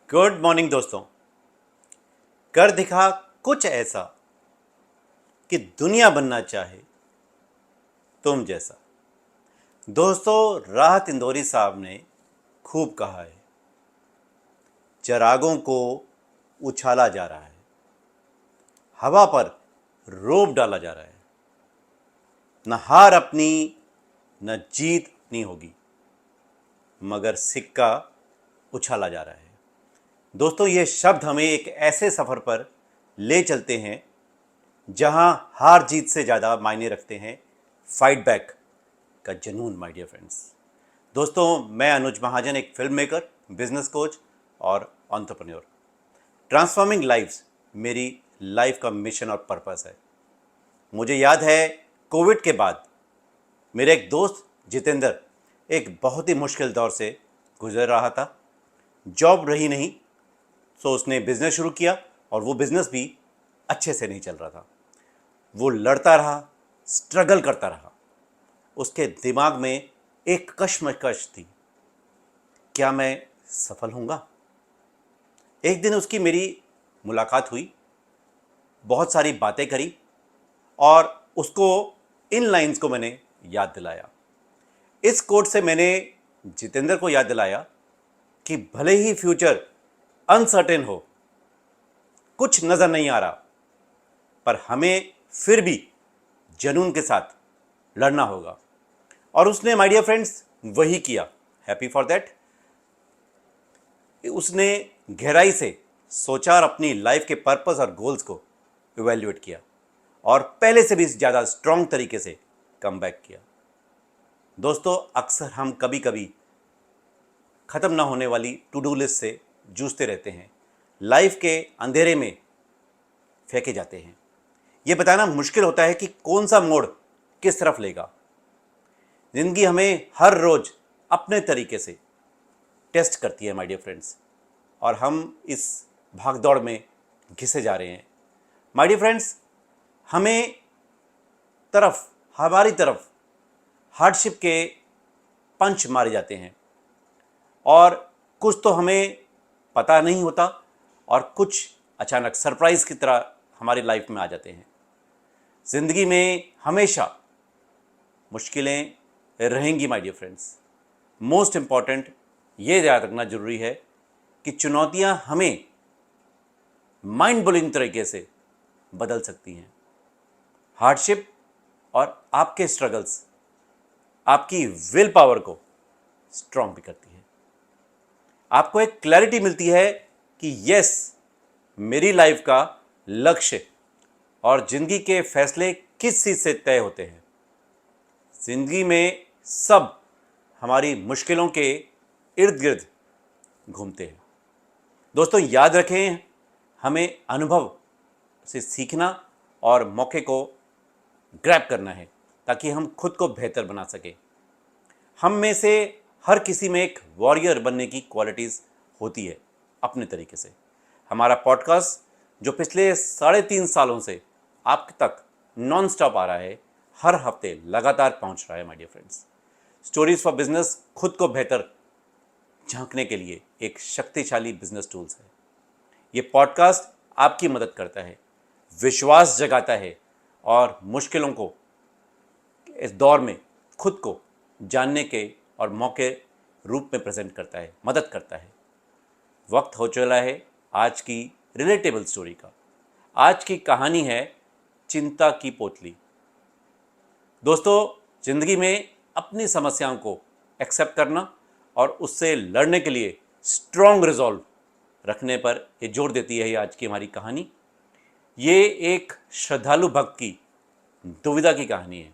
Good morning दोस्तों। कर दिखा कुछ ऐसा कि दुनिया बनना चाहे तुम जैसा। दोस्तों, राहत इंदौरी साहब ने खूब कहा है, चरागों को उछाला जा रहा है, हवा पर रोब डाला जा रहा है। न हार अपनी न जीत अपनी होगी, मगर सिक्का उछाला जा रहा है। दोस्तों, ये शब्द हमें एक ऐसे सफ़र पर ले चलते हैं जहां हार जीत से ज़्यादा मायने रखते हैं फाइट बैक का जुनून। माय डियर फ्रेंड्स, दोस्तों, मैं अनुज महाजन, एक फिल्म मेकर, बिजनेस कोच और एंटरप्रेन्योर। ट्रांसफॉर्मिंग लाइव्स मेरी लाइफ का मिशन और पर्पस है। मुझे याद है, कोविड के बाद मेरे एक दोस्त जितेंद्र एक बहुत ही मुश्किल दौर से गुजर रहा था। जॉब रही नहीं, तो उसने बिजनेस शुरू किया और वो बिजनेस भी अच्छे से नहीं चल रहा था। वो लड़ता रहा, स्ट्रगल करता रहा। उसके दिमाग में एक कश्मकश थी, क्या मैं सफल होऊंगा? एक दिन उसकी मेरी मुलाकात हुई, बहुत सारी बातें करी और उसको इन लाइंस को मैंने याद दिलाया। इस कोट से मैंने जितेंद्र को याद दिलाया कि भले ही फ्यूचर अनसर्टेन हो, कुछ नजर नहीं आ रहा, पर हमें फिर भी जुनून के साथ लड़ना होगा। और उसने, माय डियर फ्रेंड्स, वही किया। Happy for that. उसने गहराई से सोचा और अपनी लाइफ के पर्पस और गोल्स को इवेल्युएट किया और पहले से भी ज़्यादा स्ट्रांग तरीके से कम बैक किया। दोस्तों, अक्सर हम कभी कभी ख़त्म ना होने वाली टू डू लिस्ट से जूझते रहते हैं, लाइफ के अंधेरे में फेंके जाते हैं। ये बताना मुश्किल होता है कि कौन सा मोड़ किस तरफ लेगा। ज़िंदगी हमें हर रोज़ अपने तरीके से टेस्ट करती है, माय डियर फ्रेंड्स, और हम इस भागदौड़ में घिसे जा रहे हैं। माय डियर फ्रेंड्स, हमारी तरफ हार्डशिप के पंच मारे जाते हैं और कुछ तो हमें पता नहीं होता और कुछ अचानक सरप्राइज की तरह हमारी लाइफ में आ जाते हैं। ज़िंदगी में हमेशा मुश्किलें रहेंगी my dear friends. Most important ये याद रखना जरूरी है कि चुनौतियां हमें माइंड ब्लोइंग तरीके से बदल सकती हैं। हार्डशिप और आपके स्ट्रगल्स आपकी विल पावर को स्ट्रांग भी करती है। आपको एक क्लैरिटी मिलती है कि यस, मेरी लाइफ का लक्ष्य और जिंदगी के फैसले किस चीज़ से तय होते हैं। जिंदगी में सब हमारी मुश्किलों के इर्द गिर्द घूमते हैं। दोस्तों, याद रखें, हमें अनुभव से सीखना और मौके को ग्रैब करना है ताकि हम खुद को बेहतर बना सकें। हम में से हर किसी में एक वॉरियर बनने की क्वालिटीज़ होती है अपने तरीके से। हमारा पॉडकास्ट जो पिछले 3.5 सालों से आप तक नॉन स्टॉप आ रहा है, हर हफ्ते लगातार पहुंच रहा है my dear friends. Stories for business खुद को बेहतर झांकने के लिए एक शक्तिशाली बिजनेस टूल्स है। ये पॉडकास्ट आपकी मदद करता है, विश्वास जगाता है और मुश्किलों को इस दौर में खुद को जानने के और मौके रूप में प्रेजेंट करता है, मदद करता है। वक्त हो चला है आज की रिलेटेबल स्टोरी का। आज की कहानी है चिंता की पोतली। दोस्तों, जिंदगी में अपनी समस्याओं को एक्सेप्ट करना और उससे लड़ने के लिए स्ट्रॉन्ग रिजॉल्व रखने पर ये जोर देती है। ये आज की हमारी कहानी, ये एक श्रद्धालु भक्त की दुविधा की कहानी है।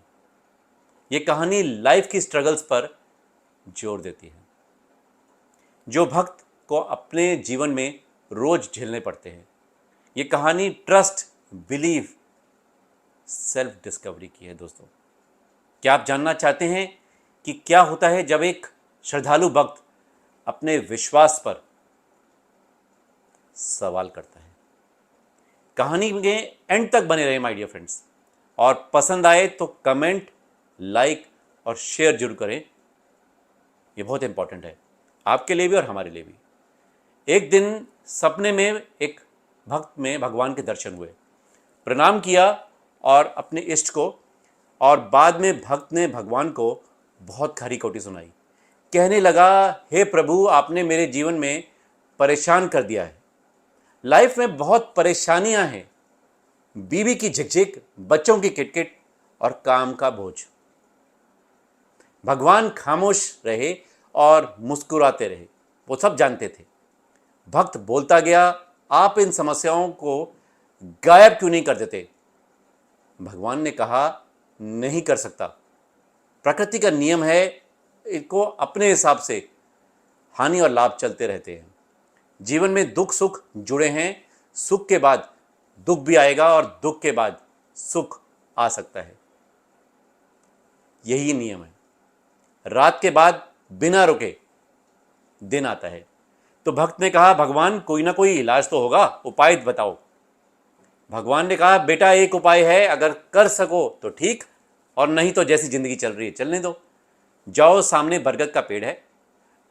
ये कहानी लाइफ की स्ट्रगल्स पर जोर देती है, जो भक्त को अपने जीवन में रोज झेलने पड़ते हैं। ये कहानी ट्रस्ट, बिलीव, सेल्फ डिस्कवरी की है। दोस्तों, क्या आप जानना चाहते हैं कि क्या होता है जब एक श्रद्धालु भक्त अपने विश्वास पर सवाल करता है? कहानी में एंड तक बने रहे माय डियर फ्रेंड्स, और पसंद आए तो कमेंट, लाइक और शेयर जरूर करें। ये बहुत इंपॉर्टेंट है आपके लिए भी और हमारे लिए भी। एक दिन सपने में एक भक्त में भगवान के दर्शन हुए, प्रणाम किया और अपने इष्ट को, और बाद में भक्त ने भगवान को बहुत खरी खोटी सुनाई। कहने लगा, हे प्रभु, आपने मेरे जीवन में परेशान कर दिया है। लाइफ में बहुत परेशानियां हैं, बीवी की झिकझिक, बच्चों की किटकिट और काम का बोझ। भगवान खामोश रहे और मुस्कुराते रहे। वो सब जानते थे। भक्त बोलता गया, आप इन समस्याओं को गायब क्यों नहीं कर देते? भगवान ने कहा, नहीं कर सकता। प्रकृति का नियम है, इनको अपने हिसाब से हानि और लाभ चलते रहते हैं। जीवन में दुख सुख जुड़े हैं, सुख के बाद दुख भी आएगा और दुख के बाद सुख आ सकता है। यही नियम है। रात के बाद बिना रुके दिन आता है। तो भक्त ने कहा, भगवान कोई ना कोई इलाज तो होगा, उपाय बताओ। भगवान ने कहा, बेटा एक उपाय है, अगर कर सको तो ठीक, और नहीं तो जैसी जिंदगी चल रही है चलने दो। जाओ, सामने बरगद का पेड़ है,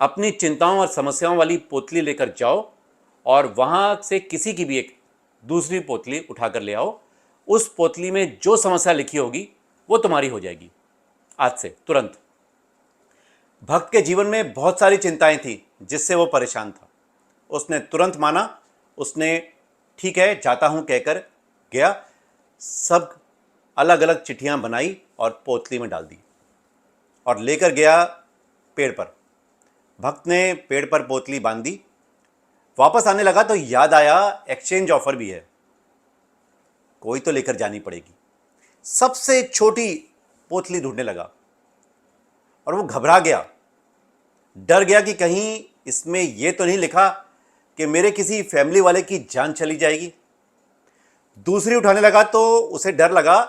अपनी चिंताओं और समस्याओं वाली पोतली लेकर जाओ और वहां से किसी की भी एक दूसरी पोतली उठाकर ले आओ। उस पोतली में जो समस्या लिखी होगी वो तुम्हारी हो जाएगी आज से तुरंत। भक्त के जीवन में बहुत सारी चिंताएं थी जिससे वो परेशान था। उसने तुरंत माना। उसने ठीक है जाता हूं कहकर गया, सब अलग अलग चिट्ठियां बनाई और पोतली में डाल दी और लेकर गया पेड़ पर। भक्त ने पेड़ पर पोतली बांध दी। वापस आने लगा तो याद आया, एक्सचेंज ऑफर भी है, कोई तो लेकर जानी पड़ेगी। सबसे छोटी पोतली ढूंढने लगा और वो घबरा गया, डर गया कि कहीं इसमें यह तो नहीं लिखा कि मेरे किसी फैमिली वाले की जान चली जाएगी। दूसरी उठाने लगा तो उसे डर लगा,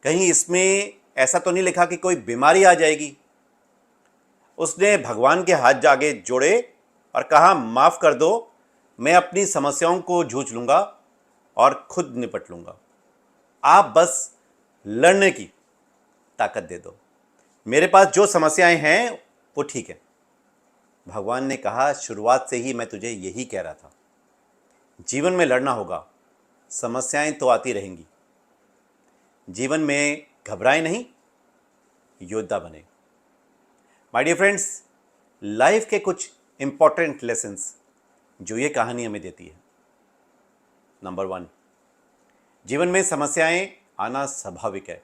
कहीं इसमें ऐसा तो नहीं लिखा कि कोई बीमारी आ जाएगी। उसने भगवान के हाथ आगे जोड़े और कहा, माफ कर दो, मैं अपनी समस्याओं को जूझ लूंगा और खुद निपट लूंगा। आप बस लड़ने की ताकत दे दो, मेरे पास जो समस्याएं हैं वो ठीक है। भगवान ने कहा, शुरुआत से ही मैं तुझे यही कह रहा था, जीवन में लड़ना होगा, समस्याएं तो आती रहेंगी। जीवन में घबराए नहीं, योद्धा बने। माय डियर फ्रेंड्स, लाइफ के कुछ इंपॉर्टेंट लेसन्स जो ये कहानी हमें देती है। नंबर 1, जीवन में समस्याएं आना स्वाभाविक है,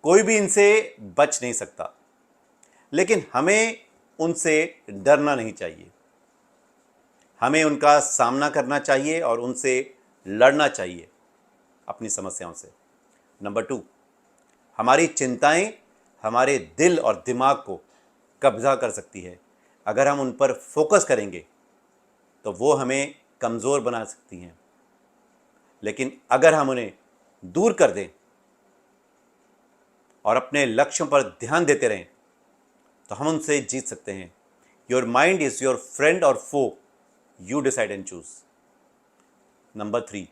कोई भी इनसे बच नहीं सकता, लेकिन हमें उनसे डरना नहीं चाहिए। हमें उनका सामना करना चाहिए और उनसे लड़ना चाहिए अपनी समस्याओं से। नंबर 2, हमारी चिंताएं हमारे दिल और दिमाग को कब्जा कर सकती है। अगर हम उन पर फोकस करेंगे तो वो हमें कमज़ोर बना सकती हैं, लेकिन अगर हम उन्हें दूर कर दें और अपने लक्ष्यों पर ध्यान देते रहें तो हम उनसे जीत सकते हैं। Your mind is your friend और foe, you decide and choose. Number 3,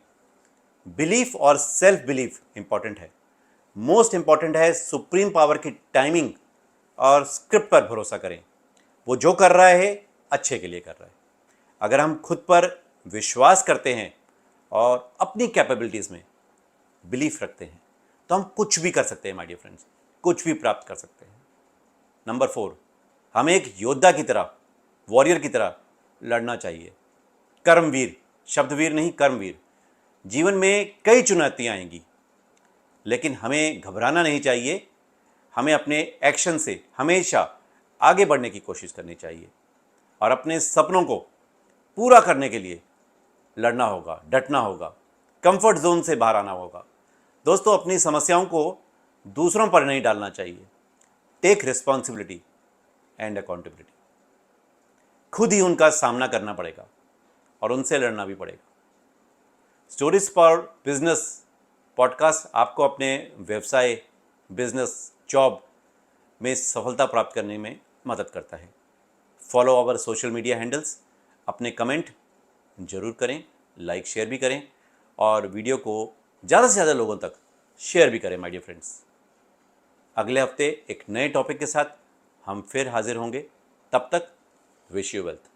belief और सेल्फ बिलीफ इंपॉर्टेंट है। मोस्ट इंपॉर्टेंट है सुप्रीम पावर की टाइमिंग और स्क्रिप्ट पर भरोसा करें। वो जो कर रहा है अच्छे के लिए कर रहा है। अगर हम खुद पर विश्वास करते हैं और अपनी कैपेबिलिटीज़ में बिलीफ रखते हैं तो हम कुछ भी कर सकते हैं माय डियर फ्रेंड्स, कुछ भी प्राप्त कर सकते हैं। नंबर 4, हमें एक योद्धा की तरह, वॉरियर की तरह लड़ना चाहिए। कर्मवीर, शब्दवीर नहीं, कर्मवीर। जीवन में कई चुनौतियां आएंगी, लेकिन हमें घबराना नहीं चाहिए। हमें अपने एक्शन से हमेशा आगे बढ़ने की कोशिश करनी चाहिए और अपने सपनों को पूरा करने के लिए लड़ना होगा, डटना होगा, कंफर्ट जोन से बाहर आना होगा। दोस्तों, अपनी समस्याओं को दूसरों पर नहीं डालना चाहिए। Take responsibility and accountability. खुद ही उनका सामना करना पड़ेगा और उनसे लड़ना भी पड़ेगा। स्टोरीज फॉर बिजनेस पॉडकास्ट आपको अपने व्यवसाय, बिजनेस, जॉब में सफलता प्राप्त करने में मदद करता है। Follow our social media handles. अपने कमेंट जरूर करें, लाइक शेयर भी करें और वीडियो को ज़्यादा से ज़्यादा लोगों तक शेयर भी करें माय डियर फ्रेंड्स। अगले हफ्ते एक नए टॉपिक के साथ हम फिर हाजिर होंगे। तब तक विश यू वेल्थ।